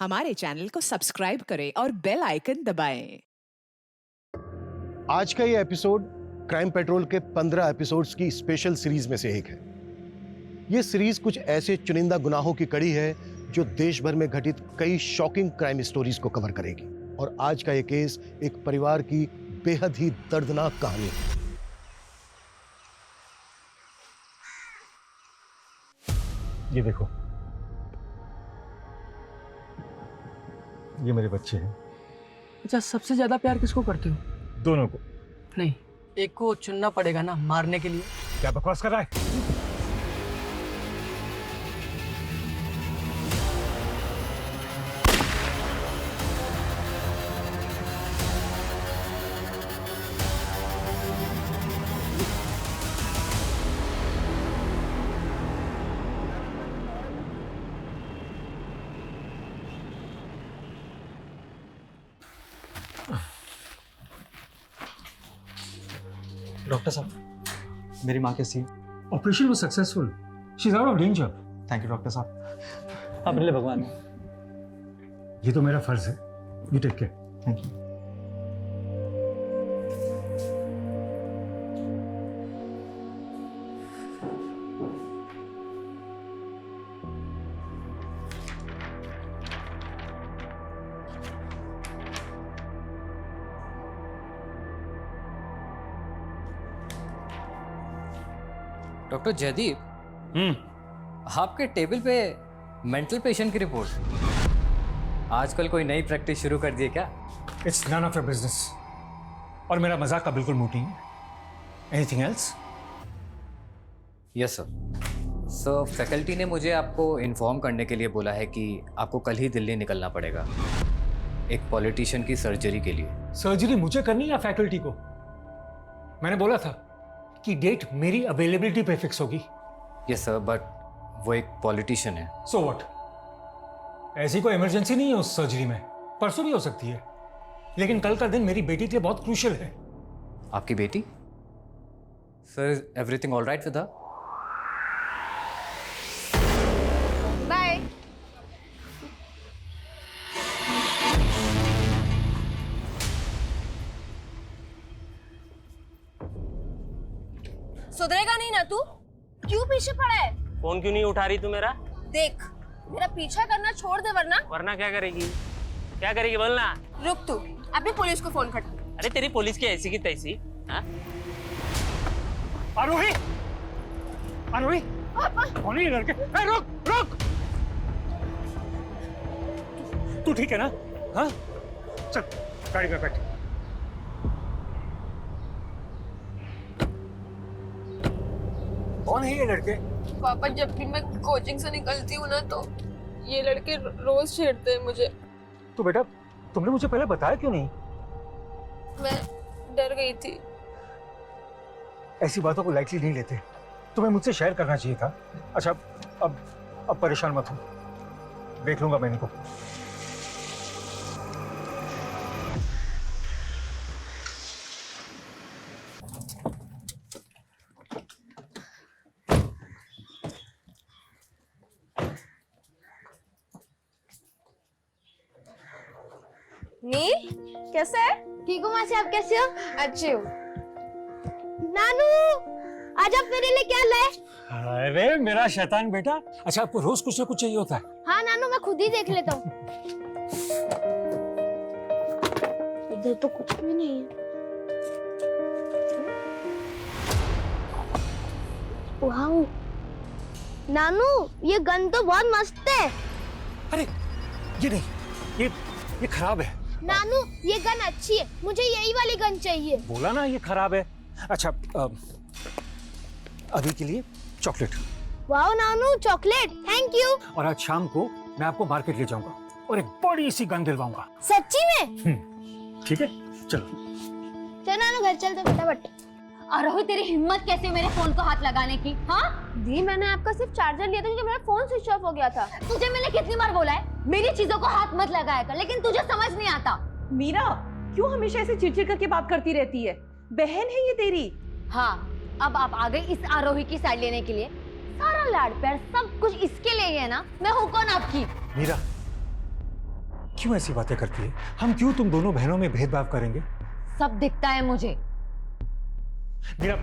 हमारे चैनल को सब्सक्राइब करें और बेल आइकन दबाएं। आज का ये एपिसोड क्राइम पेट्रोल के 15 एपिसोड्स की स्पेशल सीरीज में से एक है। ये सीरीज कुछ ऐसे चुनिंदा गुनाहों की कड़ी है जो देश भर में घटित कई शॉकिंग क्राइम स्टोरीज को कवर करेगी। और आज का ये केस एक परिवार की बेहद ही दर्दनाक कहानी है। ये देखो, ये मेरे बच्चे हैं। अच्छा, सबसे ज्यादा प्यार किसको करते हो? दोनों को। नहीं, एक को चुनना पड़ेगा ना मारने के लिए। क्या बकवास कर रहा है? डॉक्टर साहब, मेरी माँ कैसी है? Operation was successful. She is out of danger. Thank you doctor साहब, आप मिले भगवान। ये तो मेरा फर्ज है। You take care. Thank you. Doctor Jaydeep, आपके टेबल पे मेंटल पेशेंट की रिपोर्ट। आजकल कोई नई प्रैक्टिस शुरू कर दी है क्या? It's none of your business. और मेरा मजाक का बिल्कुल मूड नहीं है। Anything else? Yes sir. Sir, faculty ने मुझे आपको इन्फॉर्म करने के लिए बोला है कि आपको कल ही दिल्ली निकलना पड़ेगा एक पॉलिटिशियन की सर्जरी के लिए। सर्जरी मुझे करनी या फैकल्टी को? मैंने बोला था कि डेट मेरी अवेलेबिलिटी पे फिक्स होगी। यस सर, बट वो एक पॉलिटिशियन है। So what? ऐसी कोई इमरजेंसी नहीं है उस सर्जरी में। परसों भी हो सकती है। लेकिन कल का दिन मेरी बेटी के लिए बहुत क्रूशियल है। आपकी बेटी? Sir, everything all right with her? Bye. सुधरेगा नहीं ना तू? क्यों पीछे पड़ा है? फोन क्यों नहीं उठा रही तू मेरा? देख, मेरा पीछा करना छोड़ दे वरना। वरना क्या करेगी? क्या करेगी बोलना? रुक तू, अभी पुलिस को फोन कर। अरे तेरी पुलिस की ऐसी की तैसी। हाँ? आरोही, आरोही, कौन है ये लड़के? ए, रुक, रुक। तू ठीक है ना? हाँ, चल गाड़ी में बैठ। कौन है ये लड़के? पापा, जब भी मैं कोचिंग से निकलती हूँ ना तो ये लड़के रोज छेड़ते हैं मुझे। तो बेटा, तुमने मुझे पहले बताया क्यों नहीं? मैं डर गई थी। ऐसी बातों को लाइटली नहीं लेते। तुम्हें मुझसे शेयर करना चाहिए था। अच्छा, अब परेशान मत हो, देख लूंगा मैं इनको। नील, कैसे है? ठीक हूँ मासी, आप कैसे हो? अच्छी हूँ। नानू, आज आप मेरे लिए क्या लाए? अरे मेरा शैतान बेटा। अच्छा, आपको रोज कुछ ना कुछ चाहिए होता है। हाँ नानू, मैं खुद ही देख लेता हूँ। इधर तो कुछ भी नहीं है। वाह नानू, ये गन तो बहुत मस्त है। अरे ये नहीं, ये खराब है। नानू, ये गन अच्छी है, मुझे यही वाली गन चाहिए। बोला ना ये खराब है। अच्छा, अभी के लिए चॉकलेट। वाह नानू, चॉकलेट, थैंक यू। और आज शाम को मैं आपको मार्केट ले जाऊंगा और एक बड़ी सी गन दिलवाऊंगा। सच्ची में? ठीक है, चलो। चल नानू, घर चलते फटाफट। आरोही, तेरी हिम्मत कैसे मेरे फोन को हाथ लगाने की? हाँ दी, मैंने आपका सिर्फ चार्जर लिया था क्योंकि मेरा फोन स्विच ऑफ हो गया था। तुझे मैंने कितनी बार बोला है मेरी चीजों को हाथ मत लगाया कर, लेकिन तुझे समझ नहीं आता। मीरा, क्यों हमेशा ऐसे चिड़चिड़ करके बात करती रहती है? बहन है ये तेरी। हाँ, अब आप आ गए इस आरोही की साइड लेने के लिए। सारा लाड़ प्यार सब कुछ इसके लिए है ना? मैं हूँ कौन आपकी? मीरा, क्यों ऐसी बातें करती है? हम क्यों तुम दोनों बहनों में भेदभाव करेंगे? सब दिखता है मुझे। मीरा,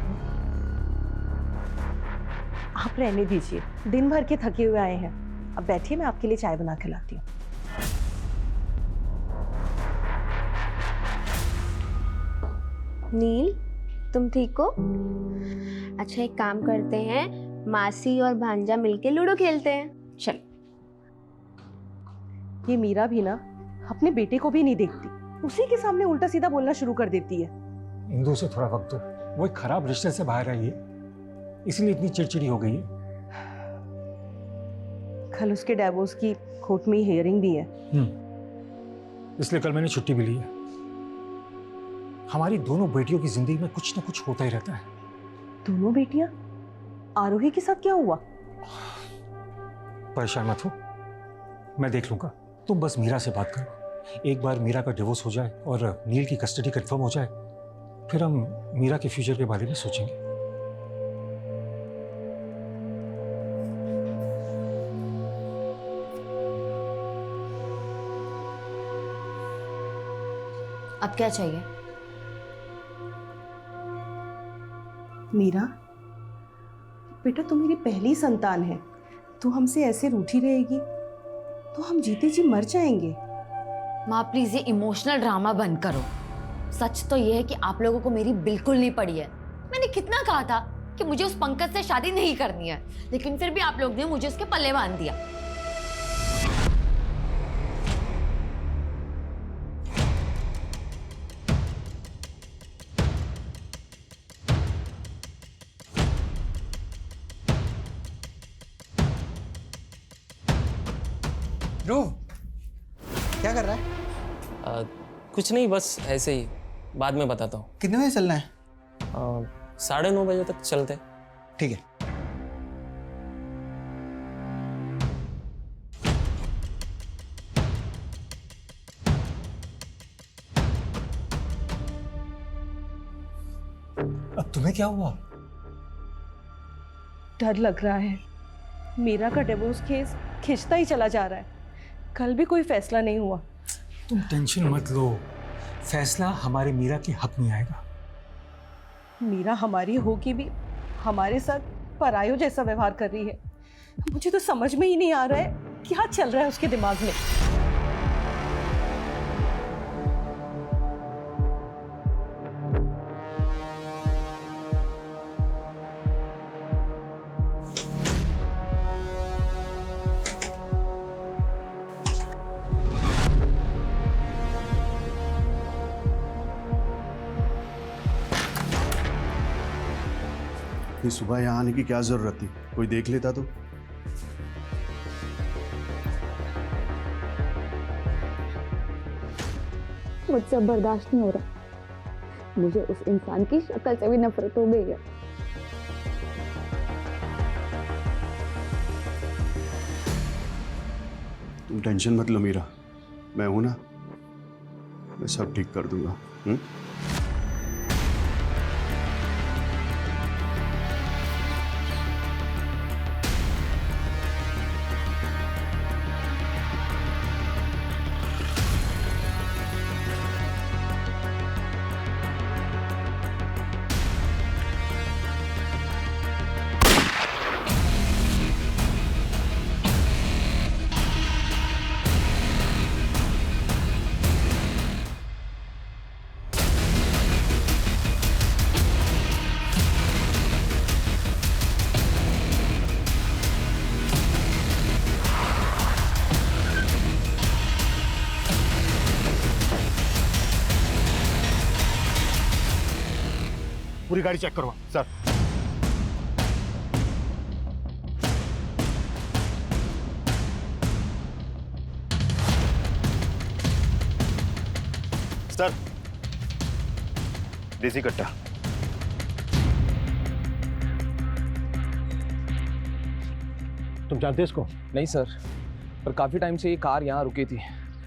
आप रहने दीजिए, दिन भर के थके हुए आए हैं। अब बैठिए, मैं आपके लिए चाय बना के लाती हूँ। नील, तुम ठीक हो? अच्छा, एक काम करते हैं, मासी और भांजा मिलके लूडो खेलते हैं। चल। ये मीरा भी ना अपने बेटे को भी नहीं देखती, उसी के सामने उल्टा सीधा बोलना शुरू कर देती है। इंदु से थोड़ा वक्त दो, वो एक खराब रिश्ते से बाहर आई है, इसलिए इतनी चिड़चिड़ी हो गई है। कल उसके डिवोर्स की कोर्ट में हियरिंग भी है। इसलिए कल मैंने छुट्टी भी ली है। हमारी दोनों बेटियों की जिंदगी में कुछ ना कुछ होता ही रहता है। दोनों बेटियां? आरोही के साथ क्या हुआ? परेशान मत हो, मैं देख लूंगा। तुम बस मीरा से बात करो। एक बार मीरा का डिवोर्स हो जाए और नील की कस्टडी कंफर्म हो जाए, फिर हम मीरा के फ्यूचर के बारे में सोचेंगे। अब क्या चाहिए? मीरा, बेटा तू मेरी पहली संतान है, तू हमसे ऐसे रूठी रहेगी तो हम जीते जी मर जाएंगे। माँ प्लीज ये इमोशनल ड्रामा बंद करो। सच तो ये है कि आप लोगों को मेरी बिल्कुल नहीं पड़ी है। मैंने कितना कहा था कि मुझे उस पंकज से शादी नहीं करनी है, लेकिन फिर भी आप लोग ने मुझे उसके पल्ले बांध दिया। ध्रुव, क्या कर रहा है? कुछ नहीं, बस ऐसे ही, बाद में बताता हूँ। कितने बजे चलना है? 9:30 बजे तक चलते हैं। ठीक है। अब तुम्हें क्या हुआ? डर लग रहा है, मीरा का डिवोर्स केस खिंचता ही चला जा रहा है। कल भी कोई फैसला नहीं हुआ। तुम टेंशन मत लो, फैसला हमारे मीरा के हक में आएगा। मीरा हमारी होगी भी हमारे साथ परायो जैसा व्यवहार कर रही है। मुझे तो समझ में ही नहीं आ रहा है क्या चल रहा है उसके दिमाग में। इतनी सुबह यहाँ आने की क्या जरूरत थी? कोई देख लेता तो। मुझसे अब बर्दाश्त नहीं हो रहा। मुझे उस इंसान की शक्ल से भी नफरत हो गई है। तुम टेंशन मत लो मीरा, मैं हूं ना, मैं सब ठीक कर दूंगा। पूरी गाड़ी चेक करवा सर। सर, देसी कट्टा। तुम जानते इसको? नहीं सर, पर काफी टाइम से ये कार यहाँ रुकी थी।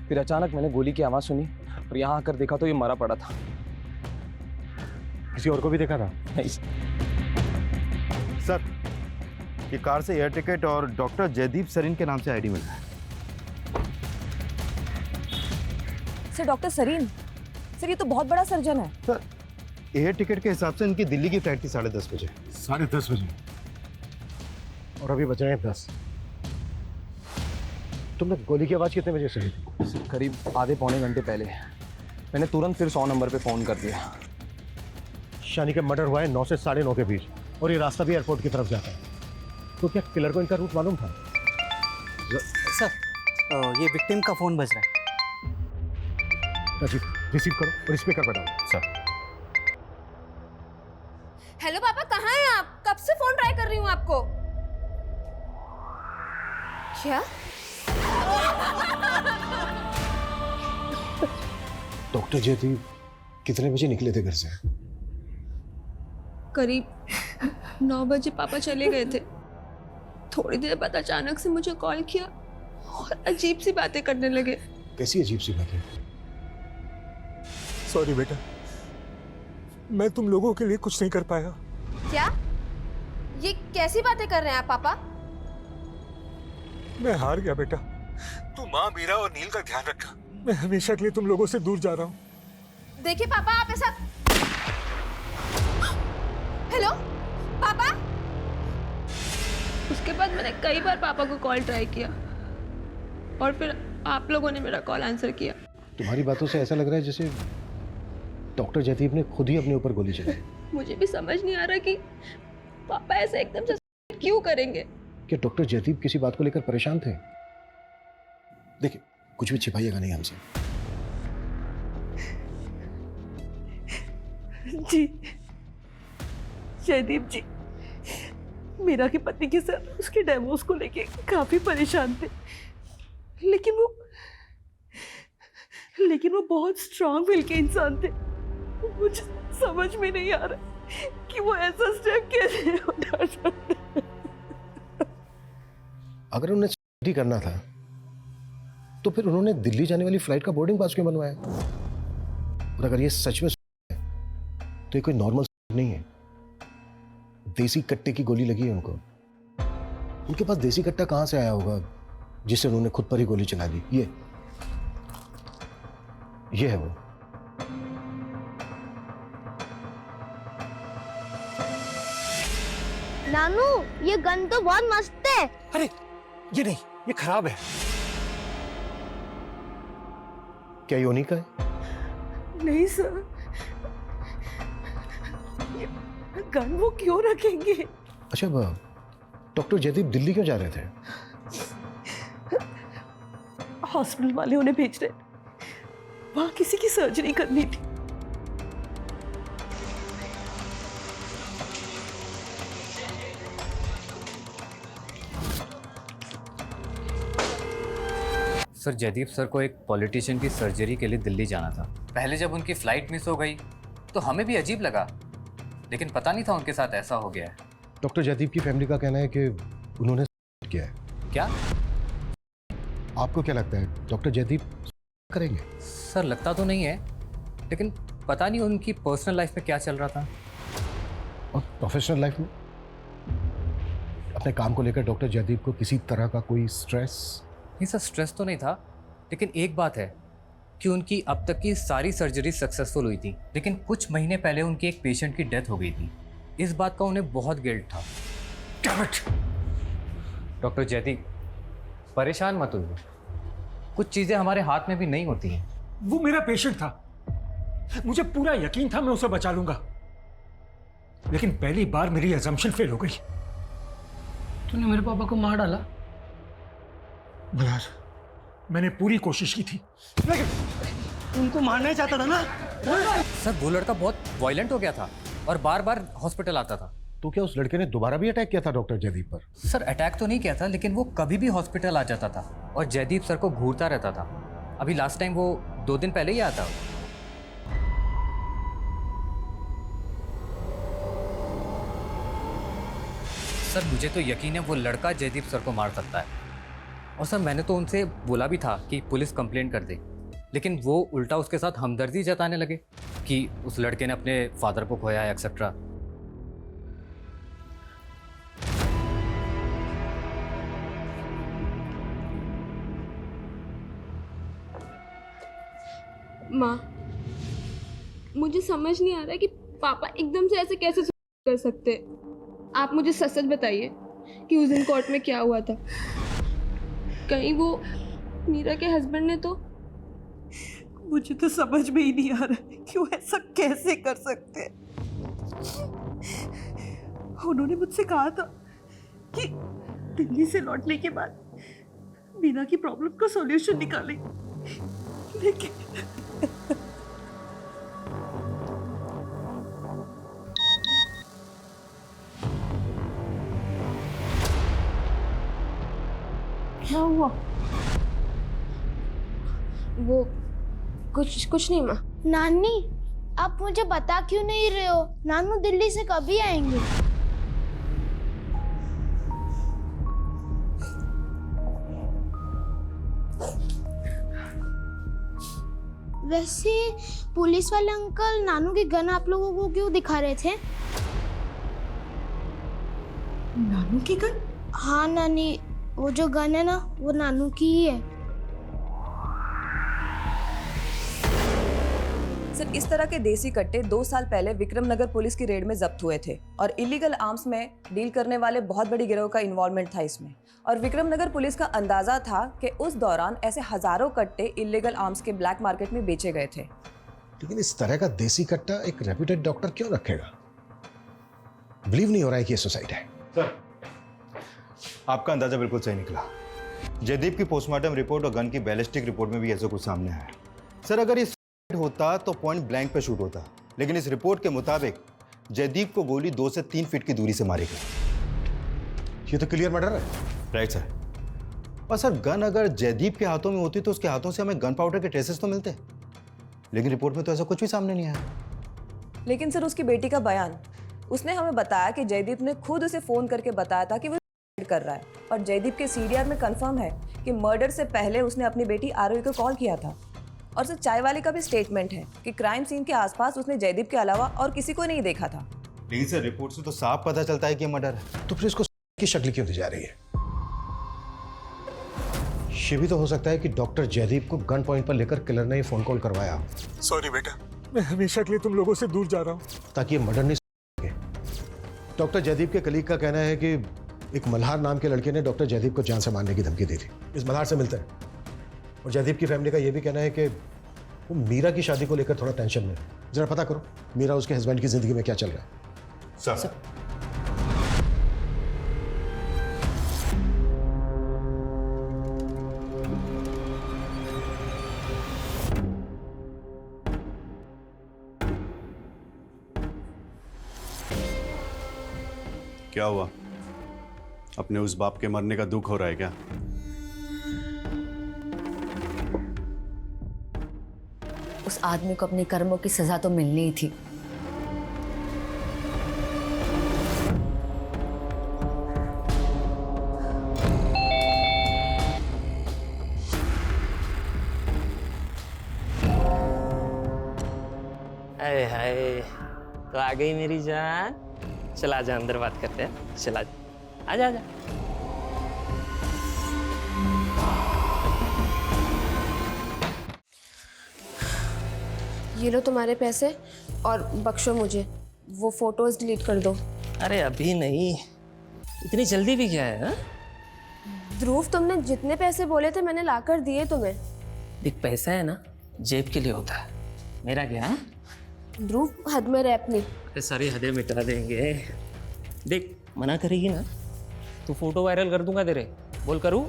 फिर अचानक मैंने गोली की आवाज सुनी और यहाँ आकर देखा तो ये मरा पड़ा था। किसी और को भी देखा था? नहीं सर, ये कार से एयर टिकट और डॉक्टर जयदीप सरीन के नाम से आईडी मिला है। सर डॉक्टर सरीन, सर ये तो बहुत बड़ा सर्जन है। सर एयर टिकट के हिसाब से इनकी दिल्ली की फ्लाइट थी 10:30 बजे। 10:30 बजे? और अभी बज रहे हैं 10। तुमने गोली की आवाज़ कितने बजे सुनी थी? करीब आधे पौने घंटे पहले। मैंने तुरंत फिर 100 नंबर पे फ़ोन कर दिया। शानी का मर्डर हुआ है 9 से 9:30 के बीच, और ये रास्ता भी एयरपोर्ट की तरफ जाता है। तो क्या किलर को इनका रूट मालूम था? सर ये विक्टिम का फ़ोन बज रहा है। राजीव रिसीव करो और स्पीकर पर डालो। सर। हेलो पापा, कहाँ हैं आप? कब से फोन ट्राई कर रही हूँ आपको। क्या? डॉक्टर जयदीप कितने बजे निकले थे घर से? करीब 9 बजे पापा चले गए थे। थोड़ी देर बाद अचानक से मुझे कॉल किया और अजीब सी बातें करने लगे। कैसी अजीब सी बातें? सॉरी बेटा, मैं तुम लोगों के लिए कुछ नहीं कर पाया। क्या? ये कैसी बातें कर रहे हैं आप पापा? मैं हार गया बेटा। तू माँ, मीरा और नील का ध्यान रखना। मैं हमेशा के लिए तुम लोगों से दूर जा रहा हूँ। देखिए पापा, आप ऐसा। हेलो पापा। उसके बाद मैंने कई बार पापा को कॉल ट्राई किया और फिर आप लोगों ने मेरा कॉल आंसर किया। तुम्हारी बातों से ऐसा लग रहा है जैसे डॉक्टर जयदीप ने खुद ही अपने ऊपर गोली चलाई। मुझे भी समझ नहीं आ रहा कि पापा ऐसे एकदम से क्यों करेंगे। क्या डॉक्टर जयदीप किसी बात को लेकर परेशान थे? देखिए, कुछ भी छिपाइएगा नहीं हमसे। जी जयदीप जी, मीरा के पति के साथ उसके डिवोर्स को लेके काफी परेशान थे, लेकिन वो बहुत स्ट्रांग विल के इंसान थे। मुझे समझ में नहीं आ रहा कि वो ऐसा स्टेप कैसे उठा सकते। अगर उन्हें स्टडी करना था तो फिर उन्होंने दिल्ली जाने वाली फ्लाइट का बोर्डिंग पास क्यों बनवाया? और अगर ये सच में है तो ये कोई नॉर्मल नहीं है। देसी कट्टे की गोली लगी है उनको। उनके पास देसी कट्टा कहां से आया होगा जिससे उन्होंने खुद पर ही गोली चला दी? ये है वो। नानू, ये गन तो बहुत मस्त है। अरे ये नहीं, ये खराब है। क्या ये उन्हीं का है? नहीं सर, ये गन वो क्यों रखेंगे? अच्छा, डॉक्टर जयदीप दिल्ली क्यों जा रहे थे? हॉस्पिटल वाले उन्हें भेज रहे, वहां किसी की सर्जरी करनी थी। सर जयदीप सर को एक पॉलिटिशियन की सर्जरी के लिए दिल्ली जाना था। पहले जब उनकी फ्लाइट मिस हो गई तो हमें भी अजीब लगा, लेकिन पता नहीं था उनके साथ ऐसा हो गया है। डॉक्टर जयदीप की फैमिली का कहना है कि उन्होंने किया है। क्या? आपको क्या लगता है डॉक्टर जयदीप करेंगे? सर लगता तो नहीं है, लेकिन पता नहीं उनकी पर्सनल लाइफ में क्या चल रहा था। और प्रोफेशनल लाइफ में अपने काम को लेकर डॉक्टर जयदीप को किसी तरह का कोई स्ट्रेस? नहीं सर, स्ट्रेस तो नहीं था, लेकिन एक बात है कि उनकी अब तक की सारी सर्जरी सक्सेसफुल हुई थी, लेकिन कुछ महीने पहले उनकी एक पेशेंट की डेथ हो गई थी। इस बात का उन्हें बहुत गिल्ट था। डॉक्टर जयदीप परेशान मत होइए, कुछ चीज़ें हमारे हाथ में भी नहीं होती हैं। वो मेरा पेशेंट था, मुझे पूरा यकीन था मैं उसे बचा लूंगा, लेकिन पहली बार मेरी अजम्पशन फेल हो गई। तूने मेरे पापा को मार डाला। बलार, मैंने पूरी कोशिश की थी, लेकिन उनको मारना ही चाहता था ना। सर वो लड़का बहुत वायलेंट हो गया था और बार बार हॉस्पिटल आता था। तो क्या उस लड़के ने दोबारा भी अटैक किया था डॉक्टर जयदीप पर? सर अटैक तो नहीं किया था, लेकिन वो कभी भी हॉस्पिटल आ जाता था और जयदीप सर को घूरता रहता था। अभी लास्ट टाइम वो 2 दिन पहले ही आया था। सर मुझे तो यकीन है वो लड़का जयदीप सर को मार सकता है। और सर मैंने तो उनसे बोला भी था कि पुलिस कंप्लेन कर दे, लेकिन वो उल्टा उसके साथ हमदर्दी जताने लगे कि उस लड़के ने अपने फादर को खोया है एक्सेट्रा। माँ, मुझे समझ नहीं आ रहा है कि पापा एकदम से ऐसे कैसे कर सकते। आप मुझे सच सच बताइए कि उस दिन कोर्ट में क्या हुआ था। कहीं वो मीरा के हस्बैंड ने तो। मुझे तो समझ में ही नहीं आ रहा है कि वो ऐसा कैसे कर सकते हैं। उन्होंने मुझसे कहा था कि दिल्ली से लौटने के बाद मीरा की प्रॉब्लम का सॉल्यूशन निकालें, लेकिन क्या हुआ? वो कुछ नहीं माँ। नानी, आप मुझे बता क्यों नहीं रहे हो? नानू दिल्ली से कभी आएंगे? वैसे पुलिस वाले अंकल नानू की गन आप लोगों को क्यों दिखा रहे थे? नानू की गन? हाँ नानी, वो जो गन है ना, वो नानू की ही है। सर, इस तरह के देसी कट्टे 2 साल पहले विक्रमनगर पुलिस की रेड में जब्त हुए थे और इलीगल आर्म्स में डील करने वाले बहुत बड़ी गिरोह का इन्वॉल्वमेंट था इसमें। और विक्रमनगर पुलिस का अंदाजा था कि उस दौरान ऐसे हजारों कट्टे इलीगल आर्म्स के ब्लैक मार्केट में बेचे गए थे। लेकिन इस तरह का देसी कट्टा एक रेप्यूटेड डॉक्टर क्यों रखेगा? बिलीव नहीं हो रहा है कि ये सुसाइड है। सर, आपका अंदाजा बिल्कुल सही निकला। जयदीप की पोस्टमार्टम रिपोर्ट और गन की बैलिस्टिक रिपोर्ट में भी ऐसा कुछ सामने आया। सर, अगर ये होता तो पॉइंट ब्लैंक पे शूट होता, लेकिन इस रिपोर्ट के मुताबिक जयदीप को गोली 2 से 3 फीट की दूरी से मारी गई। ये तो क्लियर मर्डर है। Right sir. और सर, गन अगर जयदीप के हाथों में होती तो उसके हाथों से हमें गन पाउडर के ट्रेसेस तो मिलते, लेकिन रिपोर्ट में तो ऐसा कुछ भी सामने नहीं आया। लेकिन सर, उसकी बेटी का बयान, उसने हमें बताया कि जयदीप ने खुद उसे फोन करके बताया था कि वो कर रहा है। और जयदीप के सीडीआर में कंफर्म है कि मर्डर से पहले उसने अपनी बेटी आरोही को कॉल किया था। और सर, चाय वाले का भी स्टेटमेंट है कि क्राइम सीन के आसपास उसने जयदीप के अलावा और किसी को नहीं देखा था। लेकिन सर, रिपोर्ट से तो साफ पता चलता है कि मर्डर है। तो फिर इसको की शक्ल क्यों दी जा रही है? ये भी तो हो सकता है कि डॉक्टर जयदीप को गन पॉइंट पर लेकर किलर ने फोन कॉल करवाया। सॉरी बेटा, मैं हमेशा के लिए तुम लोगों से दूर जा रहा हूँ। ताकि ये मर्डर नहीं सके। डॉक्टर जयदीप के कलीग का कहना है कि एक मल्हार नाम के लड़के ने डॉक्टर जयदीप को जान से मारने की धमकी दी थी। इस मल्हार से मिलते हैं। और जयदीप की फैमिली का यह भी कहना है कि वो मीरा की शादी को लेकर थोड़ा टेंशन में। जरा पता करो मीरा उसके हस्बैंड की जिंदगी में क्या चल रहा है। सर, क्या हुआ? अपने उस बाप के मरने का दुख हो रहा है क्या? उस आदमी को अपने कर्मों की सजा तो मिलनी ही थी। अरे हाय, तो आ गई मेरी जान। चला जा, अंदर बात करते हैं। चला जा, आजा आजा। ये लो तुम्हारे पैसे और बख्शो मुझे, वो फोटोज डिलीट कर दो। अरे अभी नहीं, इतनी जल्दी भी क्या है? हा? ध्रुव, तुमने जितने पैसे बोले थे मैंने लाकर दिए तुम्हें। देख, पैसा है ना, जेब के लिए होता है। मेरा क्या? हा? ध्रुव, हद में रह अपनी। अरे सारी हदें मिटा देंगे। देख, मना करेगी ना तो फोटो वायरल कर दूंगा तेरे। बोल करूँ?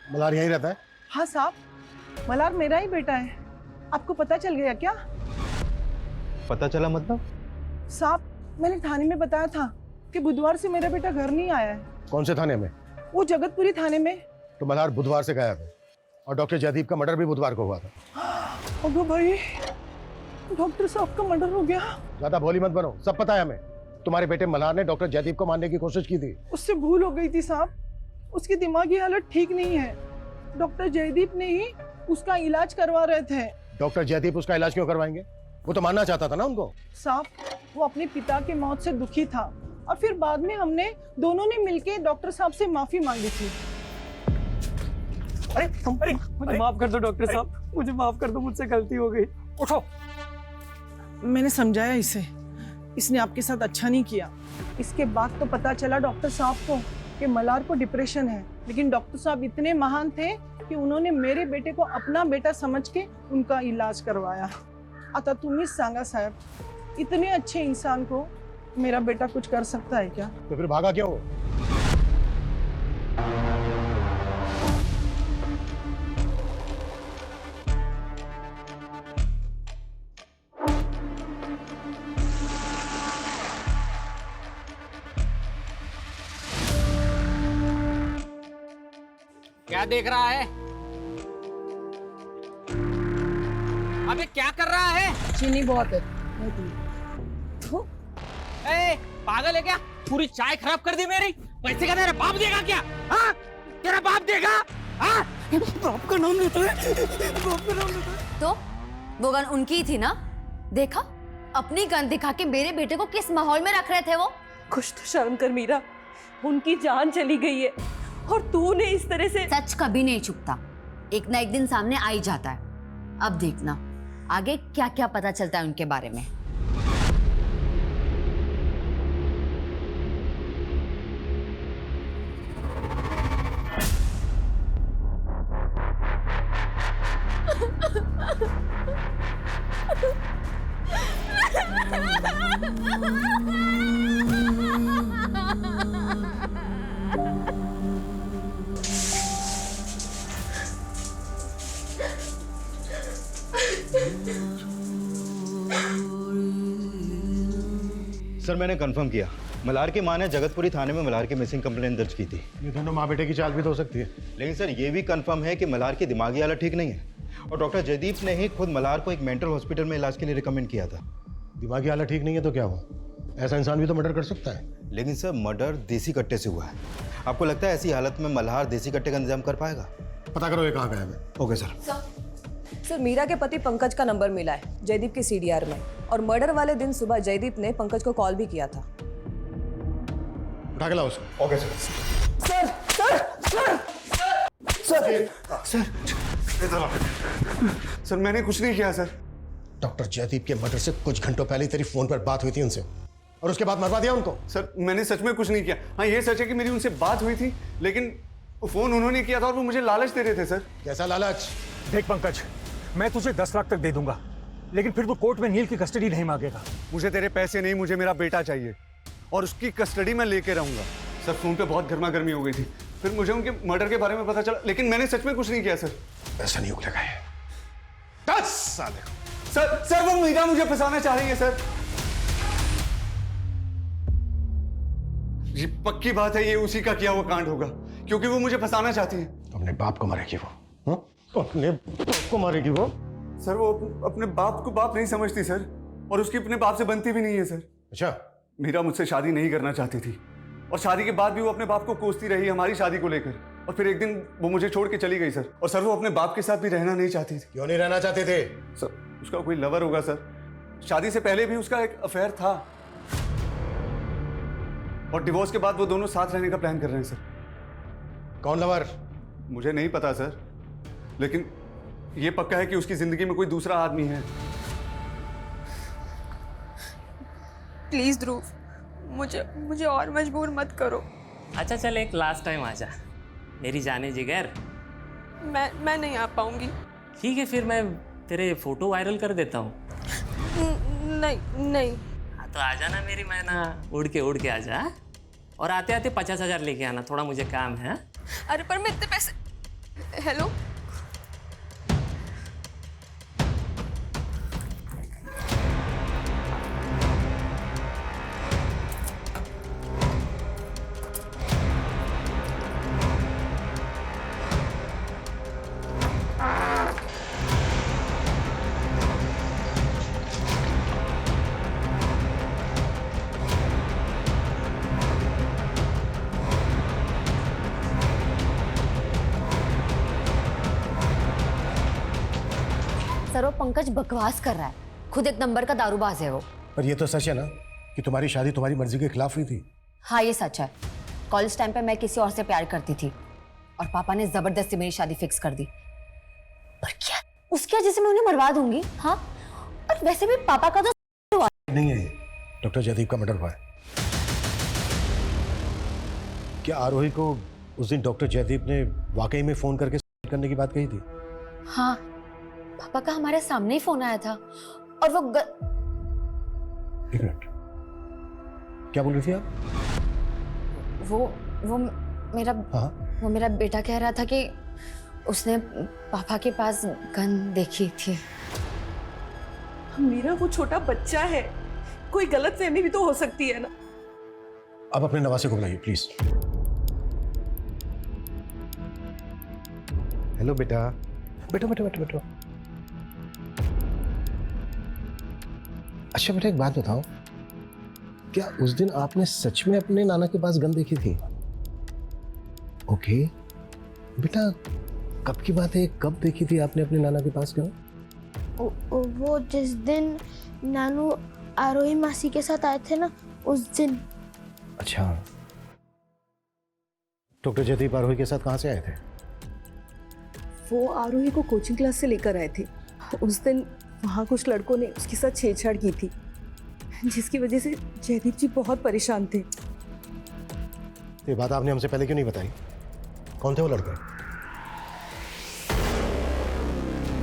मल्हार यहीं रहता है? हाँ साहब, मल्हार मेरा ही बेटा है। आपको पता चल गया क्या? पता चला मतलब? साहब, मैंने थाने में बताया था कि बुधवार से मेरा बेटा घर नहीं आया है। कौन से थाने में? वो जगतपुरी थाने में। तो मल्हार बुधवार से गायब है और डॉक्टर जयदीप का मर्डर भी बुधवार को हुआ था। अगो भाई, डॉक्टर साहब का मर्डर हो गया। ज्यादा भोली मत बनो, सब पता है हमें। तुम्हारे बेटे मल्हार ने डॉक्टर जयदीप को मारने की कोशिश की थी। उससे भूल हो गई थी साहब, उसकी दिमागी हालत ठीक नहीं है। डॉक्टर जयदीप ने ही उसका इलाज करवा रहे थे। डॉक्टर जयदीप उसका इलाज क्यों करवाएंगे? वो तो मानना चाहता था ना उनको। साहब, वो अपने पिता की मौत से दुखी था और फिर बाद में हमने दोनों ने मिलके डॉक्टर साहब से माफी मांगी थी। अरे मुझे माफ कर दो डॉक्टर साहब, मुझे माफ कर दो, मुझसे गलती हो गई। उठो। मैंने समझाया इसे, इसने आपके साथ अच्छा नहीं किया। इसके बाद तो पता चला डॉक्टर साहब को कि मल्हार को डिप्रेशन है, लेकिन डॉक्टर साहब इतने महान थे कि उन्होंने मेरे बेटे को अपना बेटा समझ के उनका इलाज करवाया। आता तुम्हीच सांगा साहब, इतने अच्छे इंसान को मेरा बेटा कुछ कर सकता है क्या? तो फिर भागा क्यों? क्या देख रहा है? अबे क्या कर रहा है? चीनी बहुत है। ए, पागल है क्या? पूरी चाय खराब कर दी मेरी। पैसे का तेरा बाप देगा क्या? हाँ? तेरा बाप देगा? हाँ? बाप का नाम लेता है, बाप का नाम लेता है। तो वो गन उनकी ही थी ना? देखा, अपनी गन दिखा के मेरे बेटे को किस माहौल में रख रहे थे वो। कुछ तो शर्म कर मीरा, उनकी जान चली गई है और तूने इस तरह से। सच कभी नहीं छुपता, एक ना एक दिन सामने आ ही जाता है। अब देखना आगे क्या क्या पता चलता है उनके बारे में। सर मैंने कंफर्म किया, मल्हार की मां ने जगतपुरी थाने में मल्हार की मिसिंग कंप्लेंट दर्ज की थी। ये दोनों माँ बेटे की चाल भी तो हो सकती है। लेकिन सर ये भी कंफर्म है कि मल्हार की दिमागी हालत ठीक नहीं है और डॉक्टर जयदीप ने ही खुद मल्हार को एक मेंटल हॉस्पिटल में इलाज के लिए रिकमेंड किया था। दिमागी हालत ठीक नहीं है तो क्या हुआ? ऐसा इंसान भी तो मर्डर कर सकता है। लेकिन सर मर्डर देसी कट्टे से हुआ है। आपको लगता है ऐसी हालत में मल्हार देसी कट्टे का इंतजाम कर पाएगा? पता करो ये कहाँ गया है। Okay sir. सर मीरा के पति पंकज का नंबर मिला है जयदीप के सीडीआर में, और मर्डर वाले दिन सुबह जयदीप ने पंकज को कॉल भी किया था। उठा के लाओ उसको। Okay sir. Sir sir sir sir sir मैंने कुछ नहीं किया सर। डॉक्टर जयदीप के मर्डर से कुछ घंटों पहले तेरी फोन पर बात हुई थी उनसे और उसके बाद मरवा दिया उनको। सर मैंने सच में कुछ नहीं किया। हाँ ये सच है कि मेरी उनसे बात हुई थी, लेकिन फोन उन्होंने किया था और वो मुझे लालच दे रहे थे सर। कैसा लालच? देख पंकज, मैं तुझे 10 लाख तक दे दूंगा, लेकिन फिर तू कोर्ट में नील की कस्टडी नहीं मांगेगा। मुझे तेरे पैसे नहीं, मुझे मेरा बेटा चाहिए और उसकी कस्टडी में लेके रहूंगा। सर फोन पे बहुत गर्मा गर्मी हो गई थी, फिर मुझे उनके मर्डर के बारे में पता चला, लेकिन मैंने सच में कुछ नहीं किया सर। ऐसा नहीं उगलेगा ये। 10 साल। सर वो मीरा मुझे फंसाना चाह रही है सर। ये पक्की बात है, ये उसी का किया हुआ कांड होगा, क्योंकि वो मुझे फंसाना चाहती है। अपने बाप को मारेगी वो। अपने बाप को मारेगी वो? सर वो अपने बाप को बाप नहीं समझती सर, और उसकी अपने बाप से बनती भी नहीं है सर। अच्छा। मीरा मुझसे शादी नहीं करना चाहती थी और शादी के बाद भी वो अपने बाप को कोसती रही हमारी शादी को लेकर, और फिर एक दिन वो मुझे छोड़ के चली गई सर। और सर वो अपने बाप के साथ भी रहना नहीं चाहती थी। क्यों नहीं रहना चाहते थे? सर उसका कोई लवर होगा सर, शादी से पहले भी उसका एक अफेयर था, और डिवोर्स के बाद वो दोनों साथ रहने का प्लान कर रहे हैं सर। कौन लवर? मुझे नहीं पता सर, लेकिन ये पक्का है कि उसकी जिंदगी में कोई दूसरा आदमी है। प्लीज ध्रुव, मुझे और मजबूर मत करो। अच्छा चल एक लास्ट टाइम आ जा मेरी जाने जिगर। मैं नहीं आ पाऊंगी। ठीक है फिर मैं तेरे फोटो वायरल कर देता हूँ। नहीं। हाँ तो आ जाना मेरी मैना, उड़ के आ जा, और आते आते 50,000 लेके आना, थोड़ा मुझे काम है। अरे पर मैं इतने पैसे। हेलो सर वो पंकज बकवास कर रहा है, खुद एक नंबर का दारूबाज है वो। पर ये तो सच है ना कि तुम्हारी शादी तुम्हारी मर्जी के खिलाफ हुई थी। हाँ ये सच है, कॉलेज टाइम पे मैं किसी और से प्यार करती थी और पापा ने जबरदस्ती मेरी शादी फिक्स कर दी। पर क्या उसकी वजह से मैं उन्हें मरवा दूंगी? हाँ, और वैसे भी पापा का तो हुआ नहीं है, डॉक्टर जयदीप का मर्डर हुआ है। क्या आरोही को उस दिन डॉक्टर जयदीप ने वाकई में फोन करके सुसाइड करने की बात कही थी? हाँ, पापा का हमारे सामने ही फोन आया था और वो एक मिनट, क्या बोल रही थी आप? वो मेरा हाँ? वो मेरा बेटा कह रहा था कि उसने पापा के पास गन देखी थी। मीरा वो छोटा बच्चा है, कोई गलतफहमी भी तो हो सकती है ना। अब अपने नवासे को बुलाइए प्लीज। हेलो बेटा, बैठो बैठो बैठो बैठो। अच्छा बेटा, एक बात बताओ, क्या उस दिन आपने सच में अपने नाना के पास गन देखी थी? ओके बेटा, कब की बात है, कब देखी थी आपने अपने नाना के पास गन? वो जिस दिन नानू आरोही मासी के साथ आए थे ना, उस दिन। अच्छा, डॉक्टर जयदीप आरोही के साथ कहाँ से आए थे? वो आरोही को कोचिंग क्लास से लेकर आए थे। उस दिन वहाँ कुछ लड़कों ने उसके साथ छेड़छाड़ की थी, जिसकी वजह से जयदीप जी बहुत परेशान थे। ये बात आपने हमसे पहले क्यों नहीं बताई? कौन थे वो लड़के?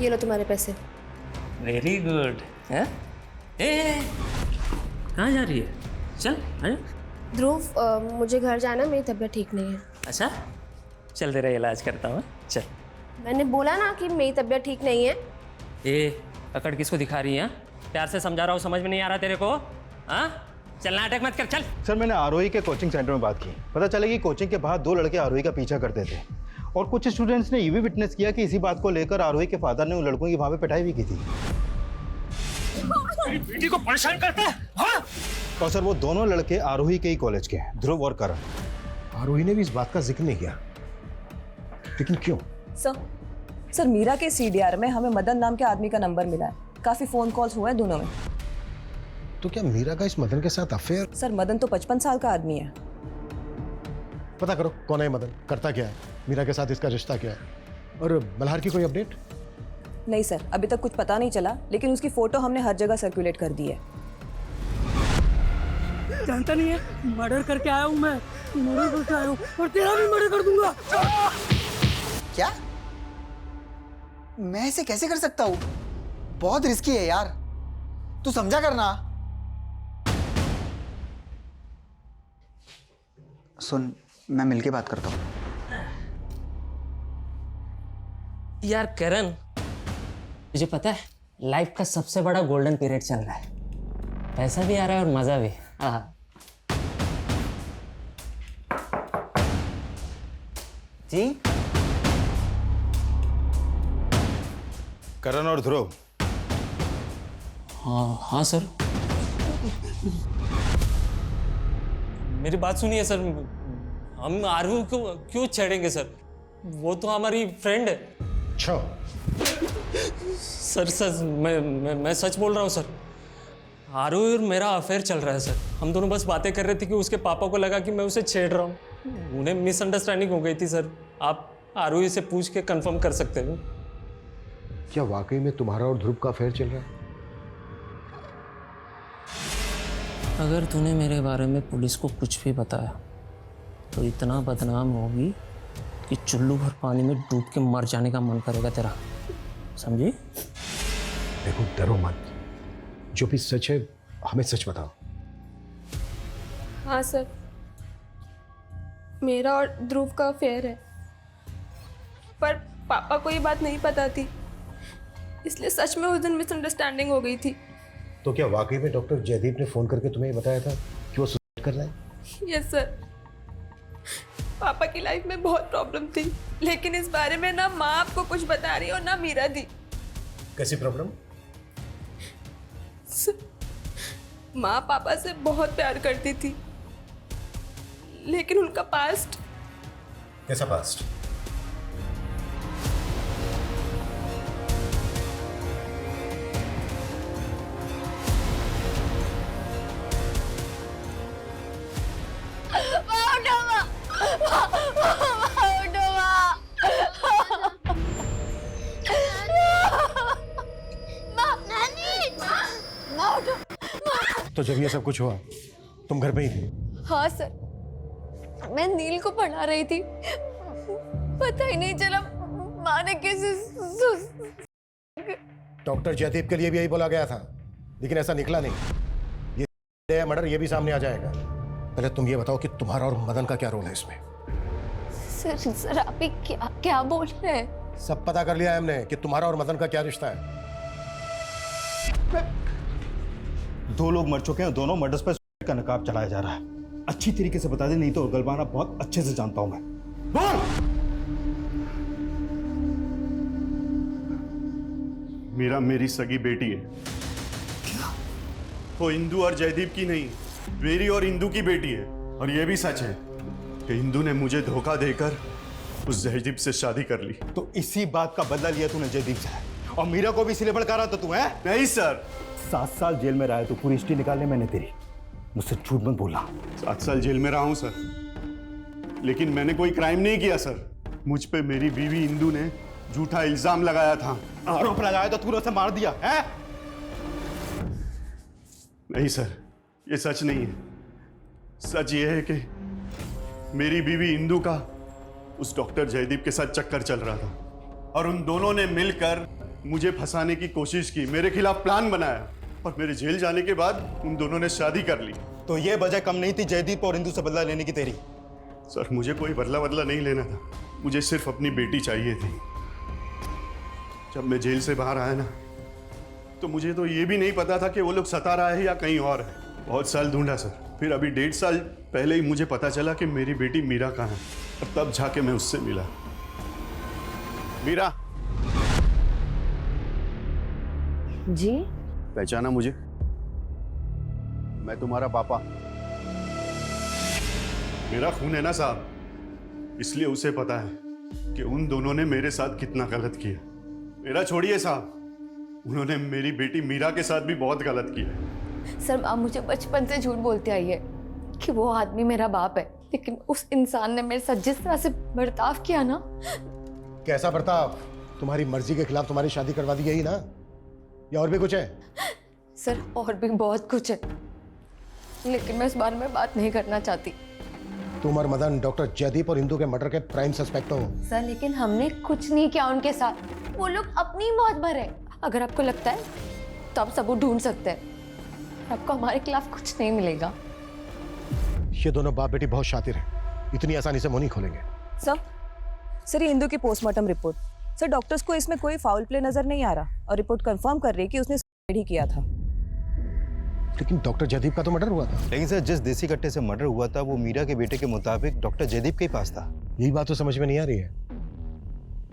ये लो तुम्हारे पैसे। Very good. कहाँ जा रही है? चल आजा। ध्रुव, मुझे घर जाना, मेरी तबीयत ठीक नहीं है। अच्छा, चल तेरा इलाज करता हूँ। चल। मैंने बोला ना कि मेरी तबीयत ठीक नहीं है। अकड़ किसको दिखा रही है? प्यार से समझा रहा हूँ, समझ में नहीं आ रहा तेरे को? हाँ, चल नाटक मत कर, चल। सर, मैंने आरोही के कोचिंग सेंटर में बात की। पता चला कि कोचिंग के बाहर 2 लड़के आरोही का पीछा करते थे और कुछ स्टूडेंट्स ने ये भी विटनेस किया कि इसी बात को लेकर आरोही के फादर ने उन लड़कों की वहां पे पिटाई भी की थी। मेरी बेटी को परेशान करते हैं? हाँ? और सर, वो दोनों लड़के आरोही के ही कॉलेज के हैं, ध्रुव और करण। आरोही ने भी इस बात का जिक्र नहीं किया, लेकिन क्यों? सर मीरा के सीडीआर में हमें मदन नाम के आदमी का नंबर मिला है। काफी फोन कॉल्स हुए हैं दोनों में। तो क्या मीरा का इस मदन के साथ अफेयर? सर मदन तो 55 साल का आदमी है। पता करो कौन है मदन, करता क्या है, मीरा के साथ इसका रिश्ता क्या है, और मल्हार की कोई अपडेट? नहीं सर, अभी तक कुछ पता नहीं चला, लेकिन उसकी फोटो हमने हर जगह सर्कुलेट कर दी है। जानता नहीं है, मर्डर करके आया हूँ मैं, मर्डर करके आया हूँ और तेरा भी मर्डर कर दूंगा। क्या? मैं ऐसे कैसे कर सकता हूँ? बहुत रिस्की है यार, तू समझा करना। सुन, मैं मिलके बात करता हूँ। यार करण, तुझे पता है लाइफ का सबसे बड़ा गोल्डन पीरियड चल रहा है। पैसा भी आ रहा है और मजा भी। जी करण और ध्रुव। हाँ सर। मेरी बात सुनिए सर, हम आरोही को क्यों छेड़ेंगे सर? वो तो हमारी फ्रेंड है। अच्छा सर सर मैं सच बोल रहा हूँ सर। आरोही और मेरा अफेयर चल रहा है सर। हम दोनों बस बातें कर रहे थे कि उसके पापा को लगा कि मैं उसे छेड़ रहा हूँ। उन्हें मिसअंडरस्टैंडिंग हो गई थी सर। आप आरोही से पूछ के कंफर्म कर सकते हो। क्या वाकई में तुम्हारा और ध्रुव का अफेयर चल रहा है? अगर तूने मेरे बारे में पुलिस को कुछ भी बताया तो इतना बदनाम होगी कि चुल्लू भर पानी में डूब के मर जाने का मन करेगा तेरा, समझी? देखो, डरो मत, जो भी सच है हमें सच बताओ। हाँ सर, मेरा और ध्रुव का अफेयर है, पर पापा को ये बात नहीं पता थी, इसलिए सच में उस दिन मिसअंडरस्टैंडिंग हो गई थी। तो क्या वाकई में डॉक्टर जयदीप ने फोन करके तुम्हें बताया था कि वो सुसाइड कर रहा है? यस सर, पापा की लाइफ में बहुत प्रॉब्लम थी, लेकिन इस बारे में ना माँ आपको कुछ बता रही और ना मीरा दी। कैसी प्रॉब्लम? माँ पापा से बहुत प्यार करती थी, लेकिन उनका पास्ट। कैसा पास्ट? उठो माँ, उठो। तो जब ये सब कुछ हुआ तुम घर पे ही थे? हाँ सर, मैं नील को पढ़ा रही थी, पता ही नहीं चला माँ ने कैसे डॉक्टर जयदीप के लिए भी यही बोला गया था, लेकिन ऐसा निकला नहीं। ये मर्डर ये भी सामने आ जाएगा। पहले तुम ये बताओ कि तुम्हारा और मदन का क्या रोल है इसमें? सर आप ही क्या क्या बोल रहे हैं? सब पता कर लिया है हमने कि तुम्हारा और मदन का क्या रिश्ता है। 2 लोग मर चुके हैं, दोनों मर्डर्स पर सुसाइड का नकाब चलाया जा रहा है। अच्छी तरीके से बता दे, नहीं तो गलबाना बहुत अच्छे से जानता हूं मैं। बोल! मीरा मेरी सगी बेटी है। वो इंदू और जयदीप की नहीं, मेरी और इंदू की बेटी है। और ये भी सच है कि इंदू ने मुझे धोखा देकर उस जयदीप से शादी कर ली। तो इसी बात का बदला लिया तूने जयदीप से, और मीरा को भी इसीलिए भड़का रहा था तू, है? नहीं सर। 7 साल जेल में रहा है तू, पूरी हिस्ट्री निकालने मैंने तेरी। मुझसे झूठ मत बोलना। 7 साल जेल में रहा हूं सर, लेकिन मैंने कोई क्राइम नहीं किया सर। मुझ पे मेरी बीवी इंदू ने झूठा इल्जाम लगाया था। आरोप लगाया तो तूने उसे मार दिया है? नहीं सर, ये सच नहीं है। सच ये है कि मेरी बीवी इंदू का उस डॉक्टर जयदीप के साथ चक्कर चल रहा था, और उन दोनों ने मिलकर मुझे फंसाने की कोशिश की, मेरे खिलाफ प्लान बनाया, और मेरे जेल जाने के बाद उन दोनों ने शादी कर ली। तो ये वजह कम नहीं थी जयदीप और इंदू से बदला लेने की तेरी? सर मुझे कोई बदला नहीं लेना था, मुझे सिर्फ अपनी बेटी चाहिए थी। जब मैं जेल से बाहर आया ना, तो मुझे तो ये भी नहीं पता था कि वो लोग सतारा है या कहीं और है। बहुत साल ढूंढा सर, फिर अभी 1.5 साल पहले ही मुझे पता चला कि मेरी बेटी मीरा कहाँ है, और तब जाके मैं उससे मिला। मीरा जी? पहचाना मुझे? मैं तुम्हारा पापा। मेरा खून है ना साहब, इसलिए उसे पता है कि उन दोनों ने मेरे साथ कितना गलत किया। मेरा छोड़िए साहब, उन्होंने मेरी बेटी मीरा के साथ भी बहुत गलत किया। सर आप मुझे बचपन से झूठ बोलते आई है कि वो आदमी मेरा बाप है, लेकिन उस इंसान ने मेरे साथ जिस तरह से बर्ताव किया ना। कैसा बर्ताव? तुम्हारी मर्जी के खिलाफ तुम्हारी शादी करवा दी यही ना, या और भी कुछ है? सर और भी बहुत कुछ है, लेकिन मैं इस बारे में बात नहीं करना चाहती। तुम और मदन डॉक्टर जयदीप और इंदू के मर्डर के प्राइम सस्पेक्ट हो। सर लेकिन हमने कुछ नहीं किया उनके साथ, वो लोग अपनी मौत भरे। अगर आपको लगता है तो आप सबूत ढूंढ सकते हैं, आपको हमारे खिलाफ कुछ नहीं मिलेगा। ये दोनों बाप बेटी बहुत शातिर हैं, इतनी आसानी से मुंह नहीं खोलेंगे। सर ये इंदू की पोस्टमार्टम रिपोर्ट। सर डॉक्टर्स को इसमें कोई फाउल प्ले नजर नहीं आ रहा, और रिपोर्ट कंफर्म कर रही है कि उसने सुसाइड ही किया था। लेकिन डॉक्टर जयदीप का तो मर्डर हुआ था। लेकिन सर जिस देसी कट्टे से मर्डर हुआ था वो मीरा के बेटे के मुताबिक डॉक्टर जयदीप के ही पास था। यही बात तो समझ में नहीं आ रही है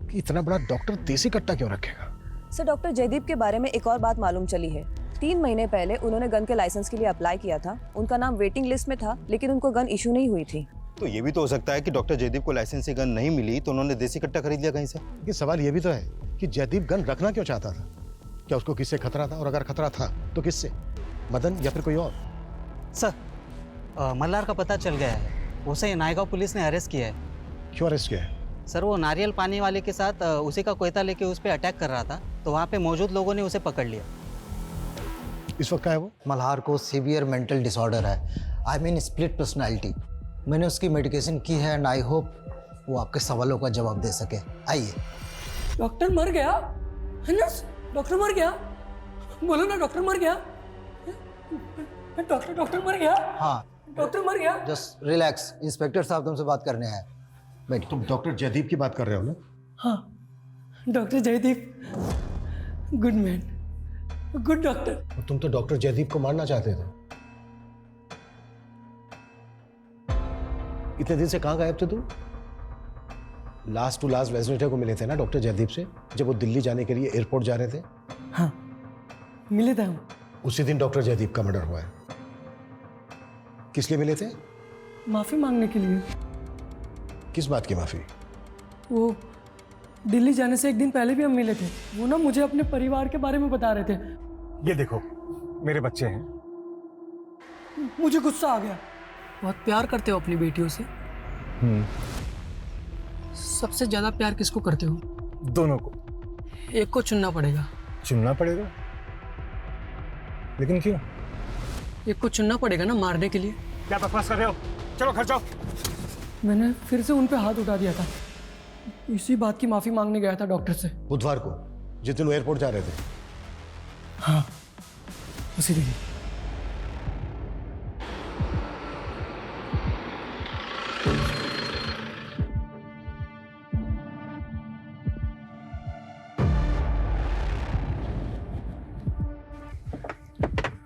कि इतना बड़ा डॉक्टर देसी कट्टा क्यों रखेगा। सर डॉक्टर जयदीप के बारे में एक और बात मालूम चली है। 3 महीने पहले उन्होंने गन के लाइसेंस के लिए अप्लाई किया था, उनका नाम वेटिंग लिस्ट में था, लेकिन उनको गन इशू नहीं हुई थी। तो ये भी तो हो सकता है कि डॉक्टर जयदीप को लाइसेंस से गन नहीं मिली तो उन्होंने देसी कट्टा खरीद लिया कहीं से। ये सवाल ये भी तो है कि जयदीप गन रखना क्यों चाहता था? क्या उसको किससे खतरा था, और अगर खतरा था तो किससे? मदन या फिर कोई और? सर मल्हार का पता चल गया है, उसे नायगांव पुलिस ने अरेस्ट किया है। क्यों अरेस्ट किया है? सर वो नारियल पानी वाले के साथ उसी का कोयता लेके उस पर अटैक कर रहा था, तो वहाँ पे मौजूद लोगों ने उसे पकड़ लिया। इस वक्त क्या है वो? मल्हार को सीवियर मेंटल डिसऑर्डर है, आई मीन स्प्लिट पर्सनालिटी। मैंने उसकी मेडिकेशन की है एंड आई होप वो आपके सवालों का जवाब दे सके। आइए। डॉक्टर मर गया है ना? डॉक्टर मर गया, बोलो ना डॉक्टर मर गया। डॉक्टर मर गया। हाँ डॉक्टर मर गया। जस्ट रिलैक्स, इंस्पेक्टर साहब तुमसे बात करने हैं। बैठ। तुम डॉक्टर जयदीप की बात कर रहे हो ना? हाँ doctor Jaydeep, good man, good doctor. तुम तो डॉक्टर जयदीप को मारना चाहते थे। इतने दिन से कहाँ गायब थे तुम? लास्ट टू लास्ट वेडनेसडे को मिले थे ना डॉक्टर जयदीप से, जब वो दिल्ली जाने के लिए एयरपोर्ट जा रहे थे। हाँ मिले थे हम। उसी दिन डॉक्टर जयदीप का मर्डर हुआ है। किस लिए मिले थे? माफी मांगने के लिए। किस बात की माफी? वो दिल्ली जाने से एक दिन पहले भी हम मिले थे, वो ना मुझे अपने परिवार के बारे में बता रहे थे। ये देखो मेरे बच्चे हैं। मुझे गुस्सा आ गया। बहुत प्यार करते हो अपनी बेटियों से? सबसे ज्यादा प्यार किसको करते हो? दोनों को। एक को चुनना पड़ेगा। चुनना पड़ेगा? लेकिन क्यों? एक को चुनना पड़ेगा ना मारने के लिए। क्या बकवास कर रहे हो? चलो घर जाओ। मैंने फिर से उन पे हाथ उठा दिया था। इसी बात की माफी मांगने गया था डॉक्टर से। बुधवार को, जिस दिन वो एयरपोर्ट जा रहे थे। हाँ, उसी दिन।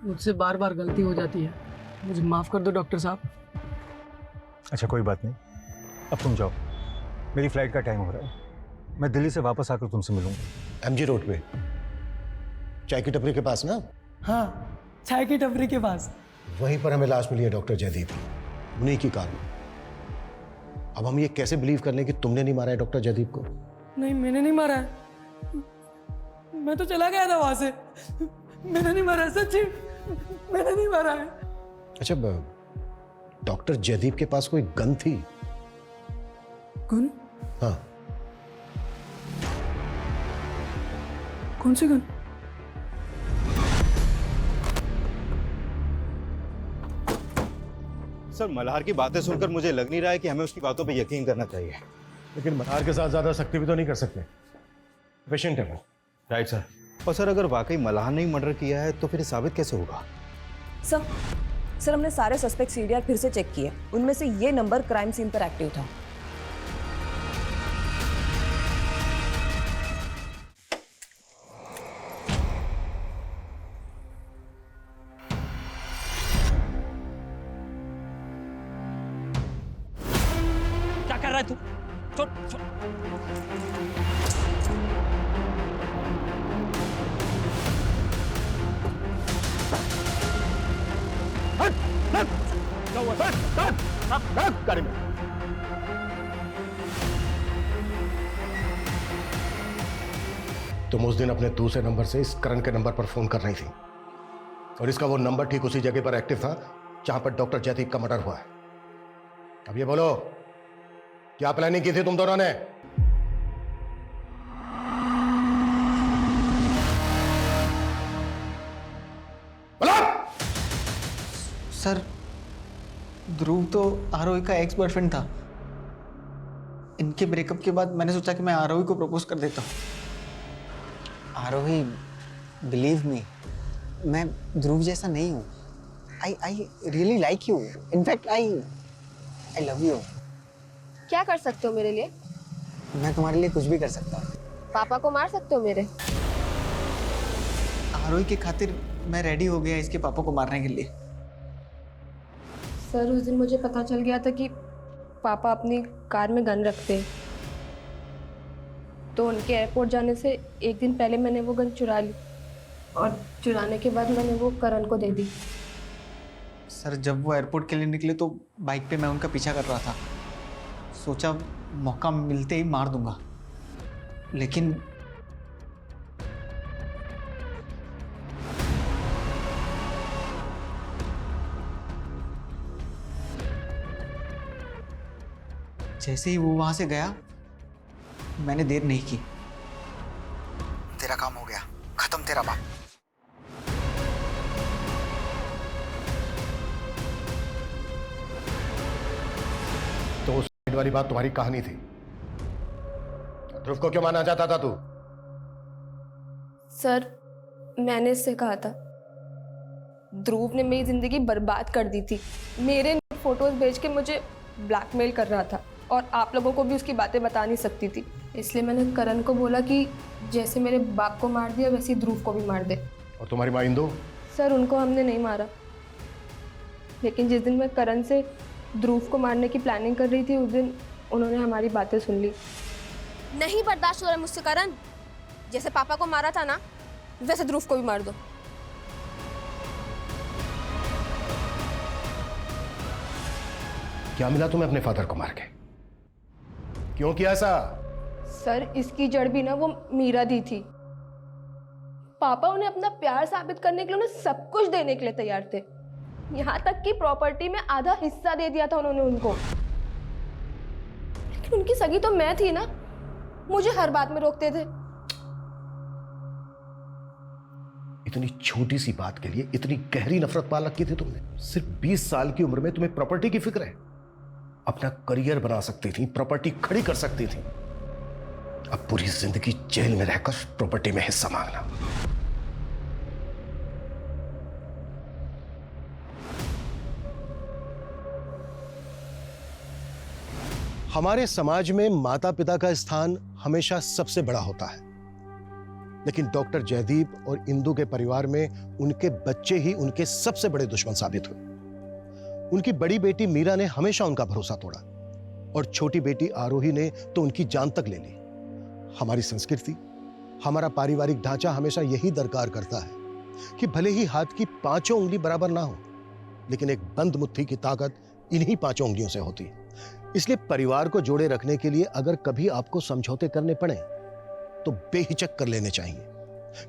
मुझसे बार बार गलती हो जाती है, मुझे माफ कर दो डॉक्टर साहब। अच्छा कोई बात नहीं, अब तुम जाओ, मेरी फ्लाइट का टाइम हो रहा है। मैं दिल्ली से वापस आकर तुमसे मिलूंगा। एमजी रोड पे चाय की टपरी के पास ना? हाँ, चाय की टपरी के पास। वहीं पर हमें लाश मिली है डॉक्टर जयदीप, उन्हीं की कार में। अब हम ये कैसे बिलीव कर लें कि तुमने नहीं मारा है डॉक्टर जयदीप को? नहीं, मैंने नहीं मारा है। मैं तो चला गया था वहां से। मैंने नहीं मारा है, सच्ची मैंने नहीं मारा है। अच्छा, डॉक्टर जयदीप के पास कोई गन थी? गन? हाँ। कौन सी गन? सर, मल्हार की बातें सुनकर मुझे लग नहीं रहा है कि हमें उसकी बातों पे यकीन करना चाहिए। लेकिन मल्हार के साथ ज्यादा सख्ती भी तो नहीं कर सकते, पेशेंट है वो। Right sir. और सर, अगर वाकई मल्हार ने ही मर्डर किया है तो फिर साबित कैसे होगा? सर हमने सारे सस्पेक्ट सीडीआर फिर से चेक किए, उनमें से ये नंबर क्राइम सीन पर एक्टिव था। क्या कर रहा है तू? छोड़। गाड़ी में। तुम उस दिन अपने दूसरे नंबर से इस करण के नंबर पर फोन कर रही थी, और इसका वो नंबर ठीक उसी जगह पर एक्टिव था जहां पर डॉक्टर जयदीप का मर्डर हुआ है। अब ये बोलो, क्या प्लानिंग की थी तुम दोनों ने? सर, ध्रुव तो आरोही का एक्स बॉयफ्रेंड था। इनके ब्रेकअप के बाद मैंने सोचा कि मैं आरोही को प्रपोज कर देता हूँ। आरोही, बिलीव मी, मैं ध्रुव जैसा नहीं हूँ। I really like you. In fact I love you. क्या कर सकते हो मेरे लिए? मैं तुम्हारे लिए कुछ भी कर सकता हूँ। पापा को मार सकते हो मेरे? आरोही की खातिर मैं रेडी हो गया इसके पापा को मारने के लिए। सर, उस दिन मुझे पता चल गया था कि पापा अपनी कार में गन रखते हैं, तो उनके एयरपोर्ट जाने से एक दिन पहले मैंने वो गन चुरा ली, और चुराने के बाद मैंने वो करण को दे दी। सर, जब वो एयरपोर्ट के लिए निकले तो बाइक पे मैं उनका पीछा कर रहा था। सोचा मौका मिलते ही मार दूंगा, लेकिन जैसे ही वो वहां से गया, मैंने देर नहीं की। तेरा काम हो गया, खत्म तेरा बाप। तो उस वाली बात तुम्हारी कहानी थी। ध्रुव को क्यों मानना चाहता था तू? सर, मैंने इससे कहा था, ध्रुव ने मेरी जिंदगी बर्बाद कर दी थी। मेरे फोटोज भेज के मुझे ब्लैकमेल कर रहा था, और आप लोगों को भी उसकी बातें बता नहीं सकती थी। इसलिए मैंने करण को बोला कि जैसे मेरे बाप को मार दिया वैसे ही ध्रुव को भी मार दे। और तुम्हारी माँ इंदु? सर, उनको हमने नहीं मारा, लेकिन जिस दिन मैं करण से ध्रुव को मारने की प्लानिंग कर रही थी, उस दिन उन्होंने हमारी बातें सुन ली। नहीं बर्दाश्त हो रहा है मुझसे करण। जैसे पापा को मारा था ना, वैसे ध्रुव को भी मार दो। क्या मिला तुम्हें अपने फादर को मार के? क्यों किया ऐसा? सर, इसकी जड़ भी ना वो मीरा दी थी। पापा उन्हें अपना प्यार साबित करने के लिए उन्हें सब कुछ देने के लिए तैयार थे। यहाँ तक कि प्रॉपर्टी में आधा हिस्सा दे दिया था उन्होंने उनको। लेकिन उनकी सगी तो मैं थी ना, मुझे हर बात में रोकते थे। इतनी छोटी सी बात के लिए इतनी गहरी नफरत पाल रखी थी तुमने? सिर्फ 20 साल की उम्र में तुम्हें प्रॉपर्टी की फिक्र है? अपना करियर बना सकती थी, प्रॉपर्टी खड़ी कर सकती थी। अब पूरी जिंदगी जेल में रहकर प्रॉपर्टी में हिस्सा मांगना। हमारे समाज में माता पिता का स्थान हमेशा सबसे बड़ा होता है, लेकिन डॉक्टर जयदीप और इंदु के परिवार में उनके बच्चे ही उनके सबसे बड़े दुश्मन साबित हुए। उनकी बड़ी बेटी मीरा ने हमेशा उनका भरोसा तोड़ा और छोटी बेटी आरोही ने तो उनकी जान तक ले ली। हमारी संस्कृति, हमारा पारिवारिक ढांचा हमेशा यही दरकार करता है कि भले ही हाथ की 5 उंगली बराबर ना हो, लेकिन एक बंद मुट्ठी की ताकत इन्हीं 5 उंगलियों से होती है। इसलिए परिवार को जोड़े रखने के लिए अगर कभी आपको समझौते करने पड़े तो बेहिचक कर लेने चाहिए,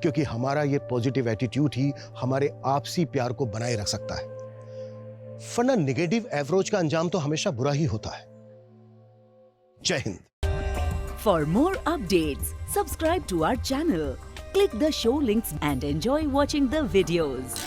क्योंकि हमारा ये पॉजिटिव एटीट्यूड ही हमारे आपसी प्यार को बनाए रख सकता है। वरना नेगेटिव एवरोज का अंजाम तो हमेशा बुरा ही होता है। जय Hind. For more updates, subscribe to our channel, click the show links and enjoy watching the videos.